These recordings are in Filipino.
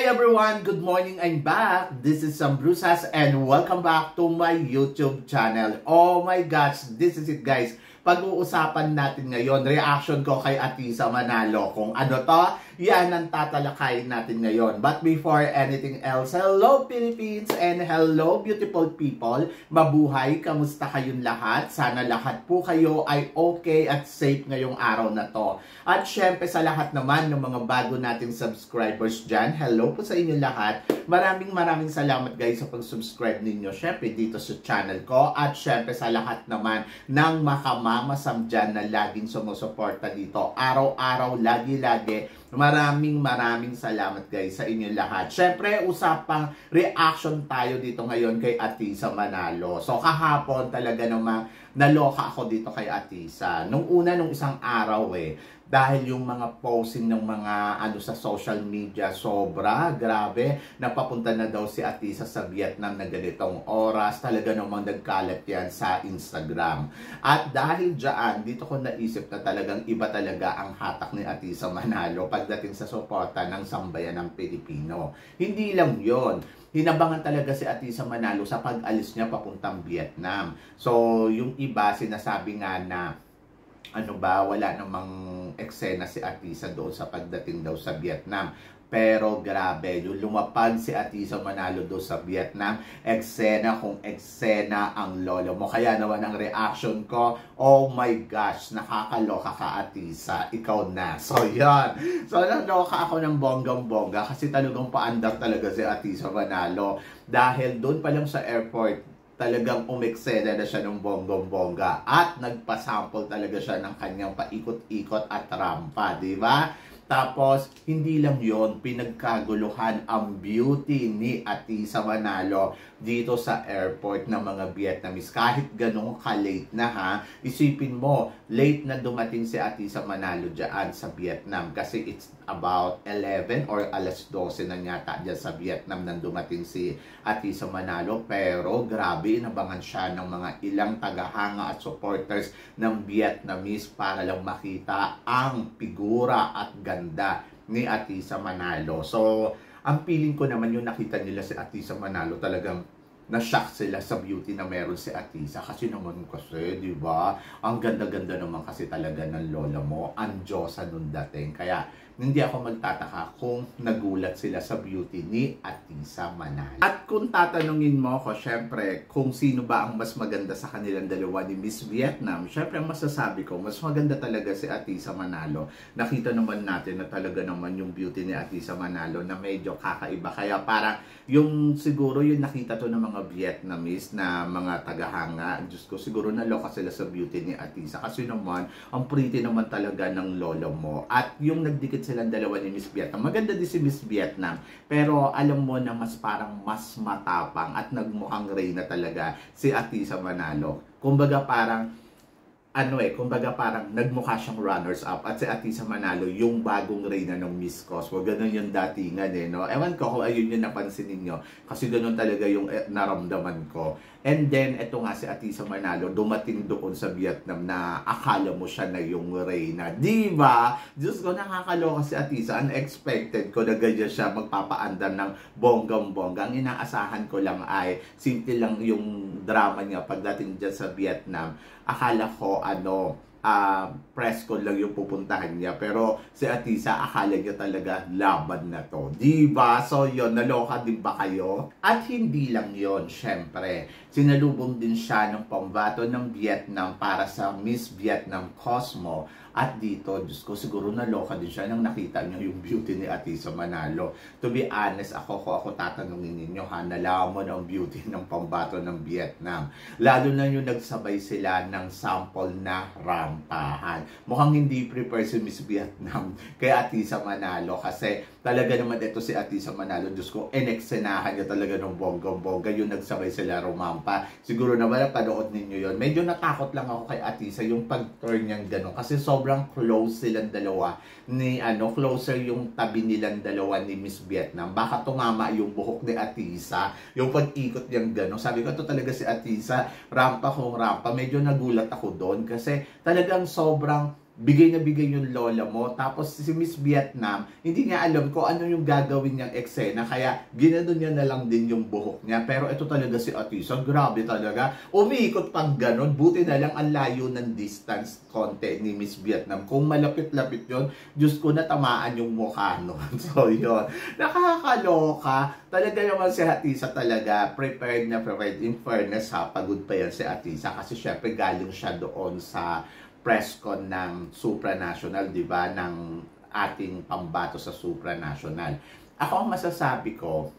everyone! Good morning, I'm back. This is Sam Brusas and welcome back to my YouTube channel. Oh my gosh, this is it guys. Pag-uusapan natin ngayon, reaction ko kay Atisa Manalo. Kung ano to, yan ang tatalakayin natin ngayon. But before anything else, hello Philippines and hello beautiful people. Mabuhay, kamusta kayong lahat? Sana lahat po kayo ay okay at safe ngayong araw na to. At syempre sa lahat naman ng mga bago nating subscribers dyan, hello po sa inyo lahat. Maraming salamat guys sa pag-subscribe ninyo. Syempre dito sa channel ko at syempre sa lahat naman ng makamamasam dyan na laging sumusuporta dito. Araw-araw, lagi-lagi. Maraming salamat guys sa inyo lahat. Syempre, usapang reaction tayo dito ngayon kay Atisa Manalo. So kahapon talaga namang naloka ako dito kay Atisa. Nung isang araw dahil yung mga posting ng mga sa social media sobra, grabe, napapunta na daw si Atisa sa Vietnam na ganitong oras, talaga namang nagkalat yan sa Instagram. At dahil dyan, dito ko naisip na talagang iba talaga ang hatak ni Atisa Manalo pagdating sa suporta ng sambayan ng Pilipino. Hindi lang yon, hinabangan talaga si Atisa Manalo sa pag-alis niya papuntang Vietnam. So, yung iba sinasabi nga na wala namang eksena si Atisa doon sa pagdating daw sa Vietnam. Pero grabe, yung lumapag si Atisa Manalo doon sa Vietnam, eksena kung eksena ang lolo mo. Kaya naman ang reaction ko, oh my gosh, nakakaloka ka Atisa, ikaw na. So yan, so naloka ako ng bonggang-bongga kasi talagang paandar talaga si Atisa Manalo. Dahil doon pa lang sa airport, talagang umeksena na siya ng bonggong-bongga at nagpasample talaga siya ng kanyang paikot-ikot at rampa, di ba? Tapos, hindi lang yon, pinagkaguluhan ang beauty ni Atisa Manalo dito sa airport ng mga Vietnamese. Kahit ganun ka-late na isipin mo, late na dumating si Atisa Manalo dyan sa Vietnam kasi it's about 11 or alas 12 na yata dyan sa Vietnam nang dumating si Atisa Manalo. Pero grabe, inabangan siya ng mga ilang tagahanga at supporters ng Vietnamese para lang makita ang figura at ganda ni Atisa Manalo. So, ang feeling ko naman yung nakita nila si Atisa Manalo, talagang na-shock sila sa beauty na meron si Atisa. Kasi naman kasi, di ba? Ang ganda-ganda naman kasi talaga ng lola mo. Ang Diyosa nung dating. Kaya, hindi ako magtataka kung nagulat sila sa beauty ni Atisa Manalo. At kung tatanungin mo ako, syempre, kung sino ba ang mas maganda sa kanilang dalawa ni Miss Vietnam, syempre, ang masasabi ko, mas maganda talaga si Atisa Manalo. Nakita naman natin na talaga naman yung beauty ni Atisa Manalo na medyo kakaiba. Kaya parang, yung siguro yung nakita to ng mga Vietnamese na mga tagahanga, Diyos ko, siguro naloka sila sa beauty ni Atisa. Kasi naman, ang pretty naman talaga ng lolo mo. At yung nagdikit silang dalawa ni Miss Vietnam. Maganda din si Miss Vietnam, pero alam mo na mas matapang at nagmukhang reyna talaga si Atisa Manalo. Kumbaga parang nagmukha siyang runners-up at si Atisa Manalo yung bagong reyna ng Miss Cosmo. Ganun yung datingan no? Ewan ko kung ayun yung napansin ninyo kasi ganun talaga yung naramdaman ko. And then, eto nga si Atisa Manalo, dumating doon sa Vietnam na akala mo siya na yung reyna. Diba? Diyos ko, nakakaloka si Atisa. Unexpected ko na ganyan siya magpapaandar ng bonggang-bongga. Ang inaasahan ko lang ay simple lang yung drama niya pagdating dyan sa Vietnam. Akala ko press ko lang yung pupuntahan niya. Pero si Atisa, akala niya talaga laban na to. Diba? So yun, naloka din ba kayo? At hindi lang yon, syempre. Sinalubong din siya ng pambato ng Vietnam para sa Miss Vietnam Cosmo. At dito, Diyos ko, siguro naloka din siya nang nakita niyo yung beauty ni Atisa Manalo. To be honest, ako tatanungin ninyo nalaman ang beauty ng pambato ng Vietnam. Lalo na yung nagsabay sila ng sample na rampahan. Mukhang hindi prepare si Miss Vietnam kay Atisa Manalo kasi talaga naman ito si Atisa Manalo, Diyos ko, eneksenahan niya talaga ng bonggang-bongga yung nagsabay sila rumampa. Siguro naman napanood ninyo yon. Medyo natakot lang ako kay Atisa yung pag-turn niyang gano'n kasi sobrang close silang dalawa ni closer yung tabi nilang dalawa ni Miss Vietnam. Baka tumama yung buhok ni Atisa, yung pag-ikot niyang gano'n. Sabi ko, ito talaga si Atisa, rampa kung rampa. Medyo nagulat ako doon kasi talagang sobrang bigay na bigay yung lola mo. Tapos si Miss Vietnam, hindi niya alam kung ano yung gagawin niyang eksena. Kaya ginano niya na lang din yung buhok niya. Pero ito talaga si Atisa, grabe talaga. Umiikot pang ganon. Buti na lang ang layo ng distance konti ni Miss Vietnam. Kung malapit-lapit yun, Diyos ko, natamaan yung mukha nun. So yun, nakakaloka. Talaga naman si Atisa talaga, prepared na prepared. In fairness ha, pagod pa yan si Atisa. Kasi syempre galing siya doon sa press con ng supranational, di ba, ng ating pambato sa supranational. Ako ang masasabi ko,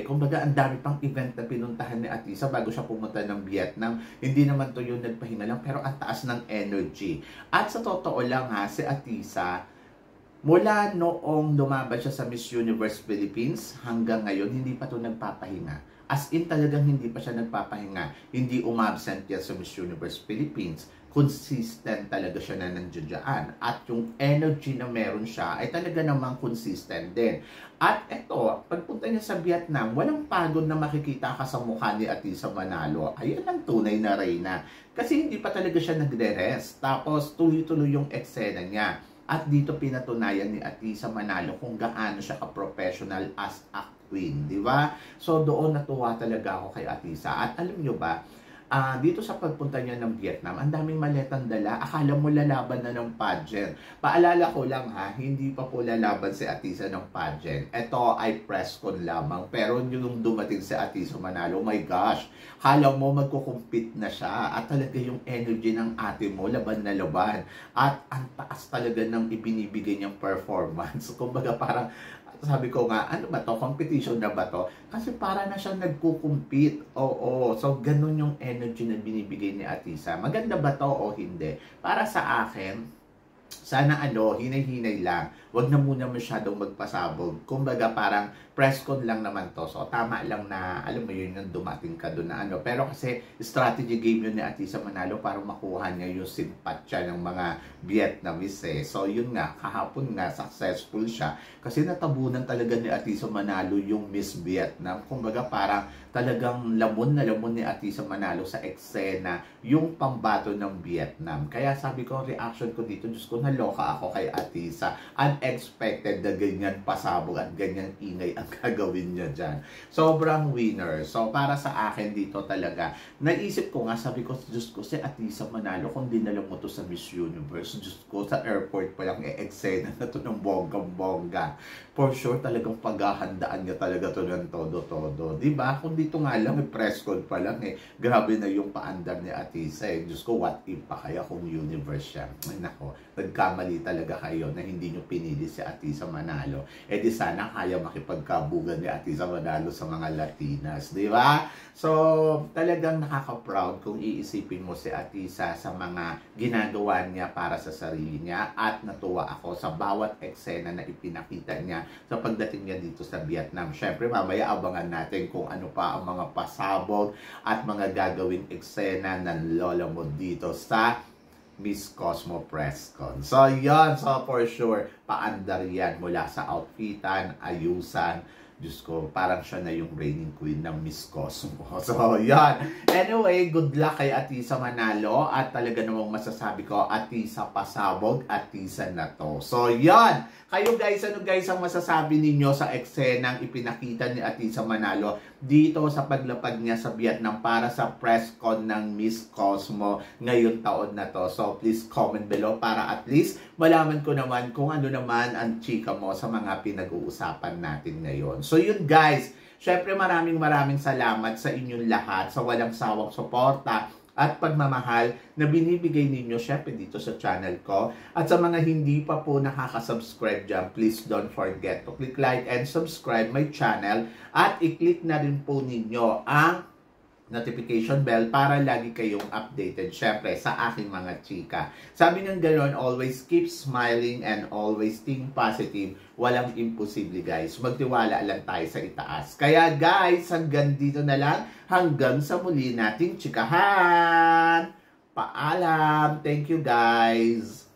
kumbaga ang dami pang event na pinuntahan ni Atisa bago siya pumunta ng Vietnam. Hindi naman to yung nagpahinga lang, pero ang taas ng energy. At sa totoo lang ha, si Atisa, mula noong lumaban siya sa Miss Universe Philippines hanggang ngayon, hindi pa to nagpapahinga. As in talagang hindi pa siya nagpapahinga. Hindi umabsent yan sa Miss Universe Philippines. Consistent talaga siya na nandiyan dyan. At yung energy na meron siya ay talaga namang consistent din. At eto, pagpunta niya sa Vietnam, walang pagod na makikita ka sa mukha ni Atisa Manalo. Ayan ang tunay na reyna. Kasi hindi pa talaga siya nagre-rest. Tapos tuloy-tuloy yung eksena niya. At dito pinatunayan ni Atisa Manalo kung gaano siya ka-professional as a queen, di ba? So doon natuwa talaga ako kay Atisa. At alam nyo ba, dito sa pagpunta niya ng Vietnam, ang daming maletang dala. Akala mo lalaban na ng pageant. Paalala ko lang ha, hindi pa po lalaban si Atisa ng pageant. Ito ay press con lamang. Pero yung dumating si Atisa Manalo, oh my gosh, akala mo magkukumpit na siya. At talaga yung energy ng ate mo, laban na laban. At ang taas talaga ng ibinibigay niyang performance. Kumbaga parang, sabi ko nga, ano ba to? Competition na ba to? Kasi para na siyang nagkukumpit. Oo. So, ganun yung energy na binibigay ni Atisa. Maganda ba to o hindi? Para sa akin, sana hinay-hinay lang. Huwag na muna masyadong magpasabog. Kumbaga parang press con lang naman to. So tama lang na, alam mo yun, yung dumating ka doon na ano. Pero kasi strategy game yun ni Atisa Manalo para makuha niya yung simpatsya ng mga Vietnamese eh. So yun nga, kahapon nga, successful siya. Kasi natabunan talaga ni Atisa Manalo yung Miss Vietnam. Kumbaga parang talagang lamon na lamon ni Atisa Manalo sa eksena yung pambato ng Vietnam. Kaya sabi ko, reaction ko dito, Diyos ko, naloka ako kay Atisa. Unexpected na ganyan pasabog at ganyan ingay ang gagawin niya dyan. Sobrang winner. So, para sa akin dito talaga, naisip ko nga, sabi ko, Diyos ko, si Atisa Manalo, kung dinala mo to sa Miss Universe, Diyos ko, sa airport pa lang eksena na to ng bonggang-bongga. For sure, talagang paghahandaan niya talaga to ng todo-todo. Diba? Kung dito nga lang, press con pa lang grabe na yung paandar ni Atisa Diyos ko, what if pa kaya kung universe siya? Ay nako, nagkamali talaga kayo na hindi nyo pinili si Atisa Manalo. Di sana kaya makipagkabugan ni Atisa Manalo sa mga Latinas, di ba? So, talagang nakaka-proud kung iisipin mo si Atisa sa mga ginagawa niya para sa sarili niya at natuwa ako sa bawat eksena na ipinakita niya sa pagdating niya dito sa Vietnam. Syempre, mamaya abangan natin kung ano pa ang mga pasabog at mga gagawing eksena ng lola mo dito sa Miss Cosmo Press Con. So, yun. So, for sure, paandar yan mula sa outfitan, ayusan. Diyos ko, parang siya na yung reigning queen ng Miss Cosmo. So, yan. Anyway, good luck kay Atisa Manalo. At talaga namang masasabi ko, Atisa pasabog, Atisa na to. So, yan. Kayo guys, ano guys ang masasabi ninyo sa eksenang ipinakita ni Atisa Manalo dito sa paglapag niya sa Vietnam para sa press con ng Miss Cosmo ngayong taon na to. So, please comment below para at least malaman ko naman kung ano naman ang chika mo sa mga pinag-uusapan natin ngayon. So, yun guys. Syempre maraming salamat sa inyong lahat sa walang sawang suporta at pagmamahal na binibigay ninyo syempre dito sa channel ko. At sa mga hindi pa po nakaka-subscribe dyan, please don't forget to click like and subscribe my channel at i-click na rin po ninyo ang notification bell para lagi kayong updated syempre sa aking mga chika. Sabi ng gano'n, always keep smiling and always think positive. Walang imposible guys. Magtiwala lang tayo sa itaas. Kaya guys, hanggang dito na lang. Hanggang sa muli nating chikahan. Paalam. Thank you guys.